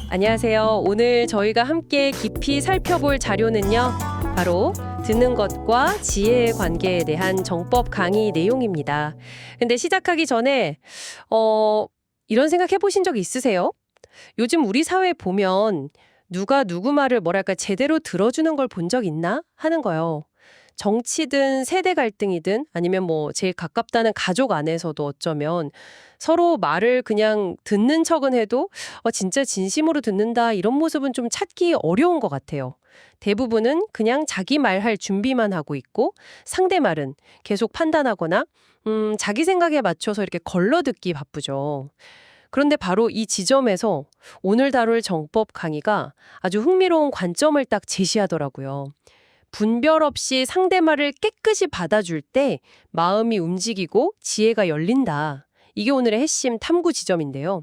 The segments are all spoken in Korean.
안녕하세요. 오늘 저희가 함께 깊이 살펴볼 자료는요. 바로 듣는 것과 지혜의 관계에 대한 정법 강의 내용입니다. 근데 시작하기 전에 이런 생각 해보신 적 있으세요? 요즘 우리 사회 보면 누가 누구 말을 제대로 들어주는 걸 본 적 있나 하는 거요. 정치든 세대 갈등이든 아니면 제일 가깝다는 가족 안에서도 어쩌면 서로 말을 그냥 듣는 척은 해도 진짜 진심으로 듣는다 이런 모습은 좀 찾기 어려운 것 같아요. 대부분은 그냥 자기 말할 준비만 하고 있고 상대 말은 계속 판단하거나 자기 생각에 맞춰서 이렇게 걸러듣기 바쁘죠. 그런데 바로 이 지점에서 오늘 다룰 정법 강의가 아주 흥미로운 관점을 딱 제시하더라고요. 분별 없이 상대 말을 깨끗이 받아줄 때 마음이 움직이고 지혜가 열린다. 이게 오늘의 핵심 탐구 지점인데요.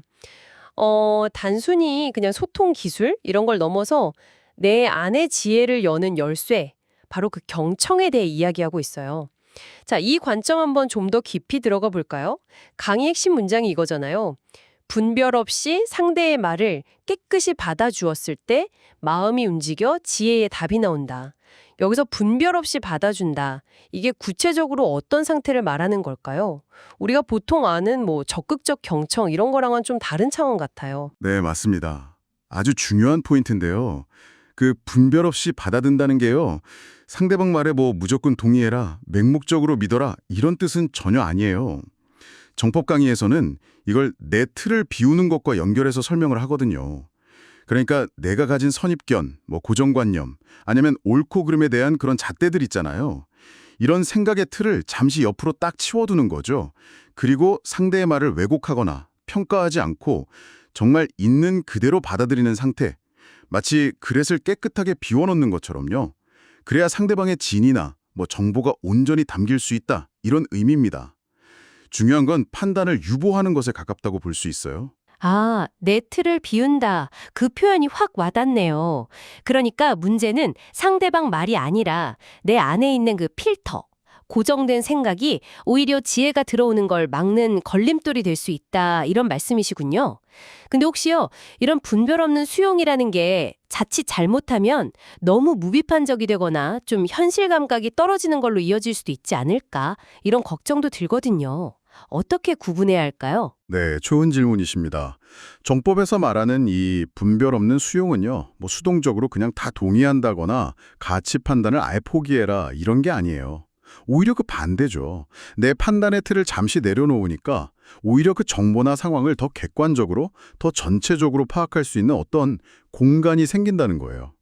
단순히 그냥 소통 기술 이런 걸 넘어서 내 안의 지혜를 여는 열쇠, 바로 그 경청에 대해 이야기하고 있어요. 자, 이 관점 한번 좀 더 깊이 들어가 볼까요? 강의 핵심 문장이 이거잖아요. 분별 없이 상대의 말을 깨끗이 받아주었을 때 마음이 움직여 지혜의 답이 나온다. 여기서 분별 없이 받아준다. 이게 구체적으로 어떤 상태를 말하는 걸까요? 우리가 보통 아는 적극적 경청 이런 거랑은 좀 다른 차원 같아요. 네, 맞습니다. 아주 중요한 포인트인데요. 그 분별 없이 받아든다는 게요. 상대방 말에 무조건 동의해라, 맹목적으로 믿어라 이런 뜻은 전혀 아니에요. 정법 강의에서는 이걸 내 틀을 비우는 것과 연결해서 설명을 하거든요. 그러니까 내가 가진 선입견, 고정관념, 아니면 옳고 그름에 대한 그런 잣대들 있잖아요. 이런 생각의 틀을 잠시 옆으로 딱 치워두는 거죠. 그리고 상대의 말을 왜곡하거나 평가하지 않고 정말 있는 그대로 받아들이는 상태. 마치 그릇을 깨끗하게 비워놓는 것처럼요. 그래야 상대방의 진이나 정보가 온전히 담길 수 있다. 이런 의미입니다. 중요한 건 판단을 유보하는 것에 가깝다고 볼 수 있어요. 아, 내 틀을 비운다. 그 표현이 확 와닿네요. 그러니까 문제는 상대방 말이 아니라 내 안에 있는 그 필터, 고정된 생각이 오히려 지혜가 들어오는 걸 막는 걸림돌이 될 수 있다. 이런 말씀이시군요. 근데 혹시요, 이런 분별 없는 수용이라는 게 자칫 잘못하면 너무 무비판적이 되거나 좀 현실 감각이 떨어지는 걸로 이어질 수도 있지 않을까? 이런 걱정도 들거든요. 어떻게 구분해야 할까요? 네, 좋은 질문이십니다. 정법에서 말하는 이 분별 없는 수용은요, 수동적으로 그냥 다 동의한다거나 가치 판단을 아예 포기해라 이런 게 아니에요. 오히려 그 반대죠. 내 판단의 틀을 잠시 내려놓으니까 오히려 그 정보나 상황을 더 객관적으로, 더 전체적으로 파악할 수 있는 어떤 공간이 생긴다는 거예요.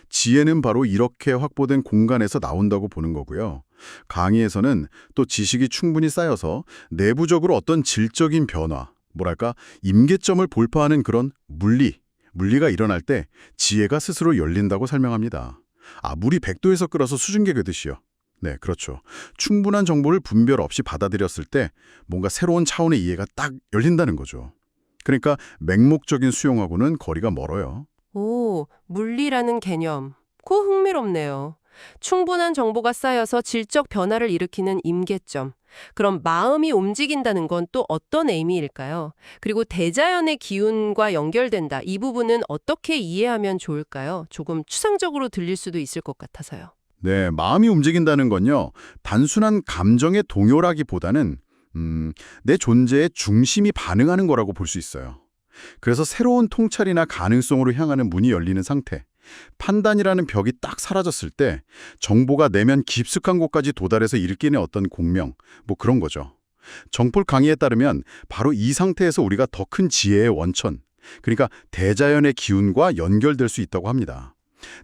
지혜는 바로 이렇게 확보된 공간에서 나온다고 보는 거고요. 강의에서는 또 지식이 충분히 쌓여서 내부적으로 어떤 질적인 변화, 임계점을 돌파하는 그런 물리가 일어날 때 지혜가 스스로 열린다고 설명합니다. 물이 100도에서 끓어서 수증기 궤듯이요. 네, 그렇죠. 충분한 정보를 분별 없이 받아들였을 때 뭔가 새로운 차원의 이해가 딱 열린다는 거죠. 그러니까 맹목적인 수용하고는 거리가 멀어요. 오, 물리라는 개념. 그 흥미롭네요. 충분한 정보가 쌓여서 질적 변화를 일으키는 임계점. 그럼 마음이 움직인다는 건 또 어떤 의미일까요? 그리고 대자연의 기운과 연결된다. 이 부분은 어떻게 이해하면 좋을까요? 조금 추상적으로 들릴 수도 있을 것 같아서요. 네, 마음이 움직인다는 건요. 단순한 감정의 동요라기보다는 내 존재의 중심이 반응하는 거라고 볼 수 있어요. 그래서 새로운 통찰이나 가능성으로 향하는 문이 열리는 상태. 판단이라는 벽이 딱 사라졌을 때 정보가 내면 깊숙한 곳까지 도달해서 일으키는 어떤 공명, 그런 거죠. 정법 강의에 따르면 바로 이 상태에서 우리가 더 큰 지혜의 원천, 그러니까 대자연의 기운과 연결될 수 있다고 합니다.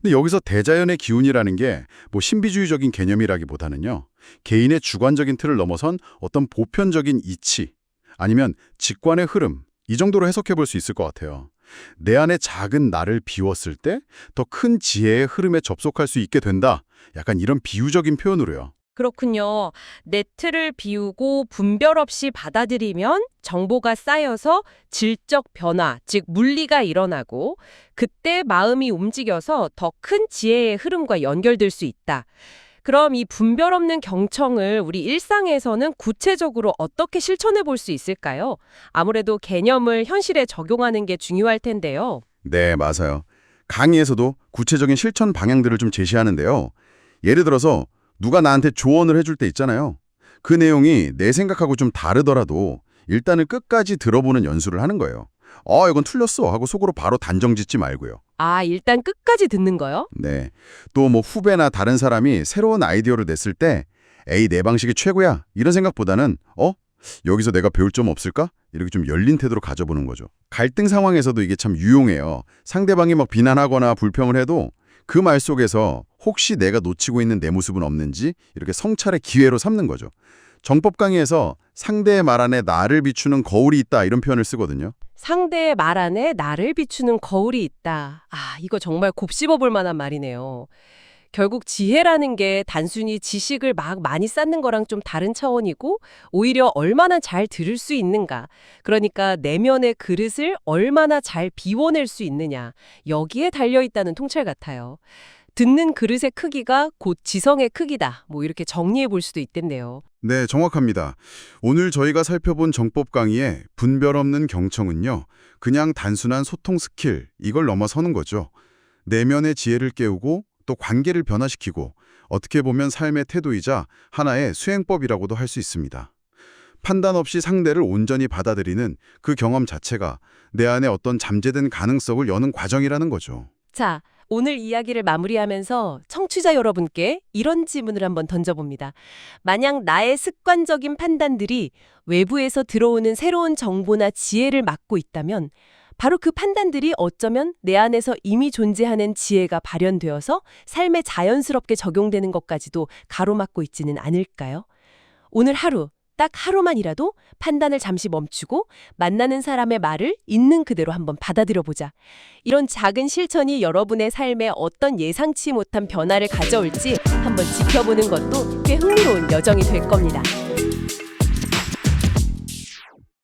근데 여기서 대자연의 기운이라는 게 신비주의적인 개념이라기보다는요. 개인의 주관적인 틀을 넘어선 어떤 보편적인 이치, 아니면 직관의 흐름, 이 정도로 해석해 볼 수 있을 것 같아요. 내 안에 작은 나를 비웠을 때 더 큰 지혜의 흐름에 접속할 수 있게 된다. 약간 이런 비유적인 표현으로요. 그렇군요. 내 틀을 비우고 분별 없이 받아들이면 정보가 쌓여서 질적 변화, 즉 물리가 일어나고 그때 마음이 움직여서 더 큰 지혜의 흐름과 연결될 수 있다. 그럼 이 분별 없는 경청을 우리 일상에서는 구체적으로 어떻게 실천해 볼 수 있을까요? 아무래도 개념을 현실에 적용하는 게 중요할 텐데요. 네, 맞아요. 강의에서도 구체적인 실천 방향들을 좀 제시하는데요. 예를 들어서 누가 나한테 조언을 해줄 때 있잖아요. 그 내용이 내 생각하고 좀 다르더라도 일단은 끝까지 들어보는 연수를 하는 거예요. 이건 틀렸어 하고 속으로 바로 단정 짓지 말고요. 아, 일단 끝까지 듣는 거요? 네. 또 뭐 후배나 다른 사람이 새로운 아이디어를 냈을 때 에이, 내 방식이 최고야. 이런 생각보다는 여기서 내가 배울 점 없을까? 이렇게 좀 열린 태도로 가져보는 거죠. 갈등 상황에서도 이게 참 유용해요. 상대방이 막 비난하거나 불평을 해도 그 말 속에서 혹시 내가 놓치고 있는 내 모습은 없는지 이렇게 성찰의 기회로 삼는 거죠. 정법 강의에서 상대의 말 안에 나를 비추는 거울이 있다 이런 표현을 쓰거든요. 상대의 말 안에 나를 비추는 거울이 있다. 아, 이거 정말 곱씹어 볼 만한 말이네요. 결국 지혜라는 게 단순히 지식을 막 많이 쌓는 거랑 좀 다른 차원이고 오히려 얼마나 잘 들을 수 있는가. 그러니까 내면의 그릇을 얼마나 잘 비워낼 수 있느냐. 여기에 달려있다는 통찰 같아요. 듣는 그릇의 크기가 곧 지성의 크기다. 뭐 이렇게 정리해 볼 수도 있겠네요. 네, 정확합니다. 오늘 저희가 살펴본 정법 강의의 분별 없는 경청은요. 그냥 단순한 소통 스킬, 이걸 넘어서는 거죠. 내면의 지혜를 깨우고 또 관계를 변화시키고 어떻게 보면 삶의 태도이자 하나의 수행법이라고도 할 수 있습니다. 판단 없이 상대를 온전히 받아들이는 그 경험 자체가 내 안에 어떤 잠재된 가능성을 여는 과정이라는 거죠. 자, 오늘 이야기를 마무리하면서 청취자 여러분께 이런 질문을 한번 던져봅니다. 만약 나의 습관적인 판단들이 외부에서 들어오는 새로운 정보나 지혜를 막고 있다면 바로 그 판단들이 어쩌면 내 안에서 이미 존재하는 지혜가 발현되어서 삶에 자연스럽게 적용되는 것까지도 가로막고 있지는 않을까요? 오늘 하루, 딱 하루만이라도 판단을 잠시 멈추고 만나는 사람의 말을 있는 그대로 한번 받아들여보자. 이런 작은 실천이 여러분의 삶에 어떤 예상치 못한 변화를 가져올지 한번 지켜보는 것도 꽤 흥미로운 여정이 될 겁니다.